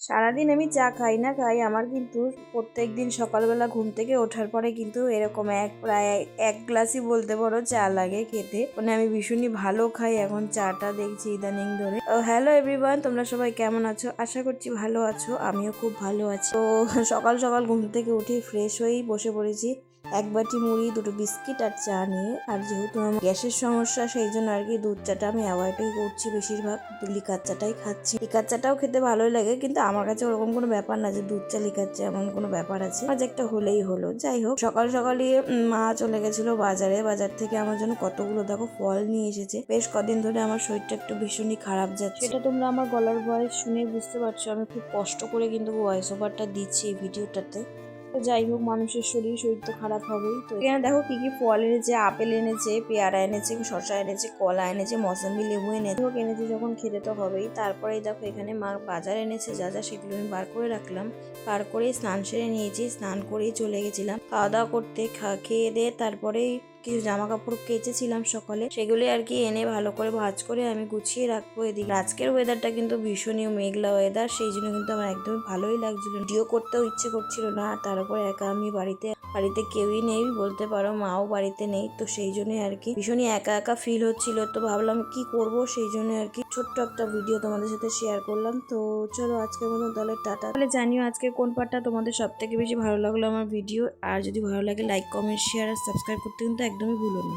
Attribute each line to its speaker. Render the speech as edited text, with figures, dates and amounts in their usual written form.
Speaker 1: সারাদিন আমি চা খাই না খাই, আমার কিন্তু প্রত্যেক দিন সকালবেলা ঘুম থেকে ওঠার পরে কিন্তু এরকম প্রায় এক গ্লাসই বলতে পারো চা লাগে খেতে। মানে আমি ভীষণই ভালো খাই এখন চাটা, দেখছি ইদানিং ধরে। হ্যালো এভরিওয়ান, তোমরা সবাই কেমন আছো? আশা করছি ভালো আছো, আমিও খুব ভালো আছি। তো সকাল সকাল ঘুম থেকে উঠে ফ্রেশ হয়েই বসে পড়েছি এক বাটি মুড়ি, দুটো বিস্কিট আর চা নিয়ে। আর যেহেতু আমার গ্যাসের সমস্যা সেই জন্য আর কি দুধ চাটা আমি অ্যাভয়েডই করছি, বেশিরভাগ লিকার চাটাই খাচ্ছি। লিকার চাটাও খেতে ভালোই লাগে, কিন্তু আমার কাছে ওরকম কোনো ব্যাপার না যে দুধ চা লিকার চা এমন কোনো ব্যাপার আছে, আজ একটা হলেই হলো। যাই হোক, সকাল সকালই মা চলে গেছিল বাজারে। বাজার থেকে আমার জন্য কতগুলো দেখো ফল নিয়ে এসেছে। বেশ কদিন ধরে আমার শরীরটা একটু ভীষণই খারাপ যাচ্ছে, সেটা তোমরা আমার গলার ভয়েস শুনে বুঝতে পারছো। আমি খুব কষ্ট করে কিন্তু ভয়েস ওভারটা দিচ্ছি এই ভিডিওটাতে। তো যাই হোক, মানুষের শরীর তো খারাপ হবেই। তো এখানে দেখো কি কি ফল এনেছে, আপেল এনেছে, পেয়ারা এনেছে, শসা এনেছে, কলা এনেছে, মৌসম্বি, লেবু এনেছে। যখন খেতে তো হবেই। তারপরেই দেখো এখানে মা বাজার এনেছে যা যা, সেগুলো আমি বার করে রাখলাম। বার করে স্নান সেরে নিয়েছি, স্নান করেই চলে গেছিলাম খাওয়া দাওয়া করতে। খেয়ে দিয়ে তারপরেই কিছু জামা কাপড় কেচেছিলাম সকালে, সেগুলি আর কি এনে ভালো করে ভাঁজ করে আমি গুছিয়ে রাখবো এদিকে। আজকের ওয়েদারটা কিন্তু ভীষণই মেঘলা ওয়েদার, সেই জন্য কিন্তু আমার একদমই ভালোই লাগছিল, ভিডিও করতেও ইচ্ছে করছিল না। আর তার উপর একা আমি বাড়িতে কেউই নেই বলতে পারো, মাও বাড়িতে নেই। তো সেই জন্যই আর কি ভীষণই একা একা ফিল হচ্ছিল। তো ভাবলাম কি করব, সেই জন্য আর কি ছোট্ট একটা ভিডিও তোমাদের সাথে শেয়ার করলাম। তো চলো আজকের মতো তাহলে টাটা। তাহলে জানিও আজকে কোন পার্টটা তোমাদের সব থেকে বেশি ভালো লাগলো আমার ভিডিও। আর যদি ভালো লাগে লাইক, কমেন্ট, শেয়ার আর সাবস্ক্রাইব করতে কিন্তু একদমই ভুলো না।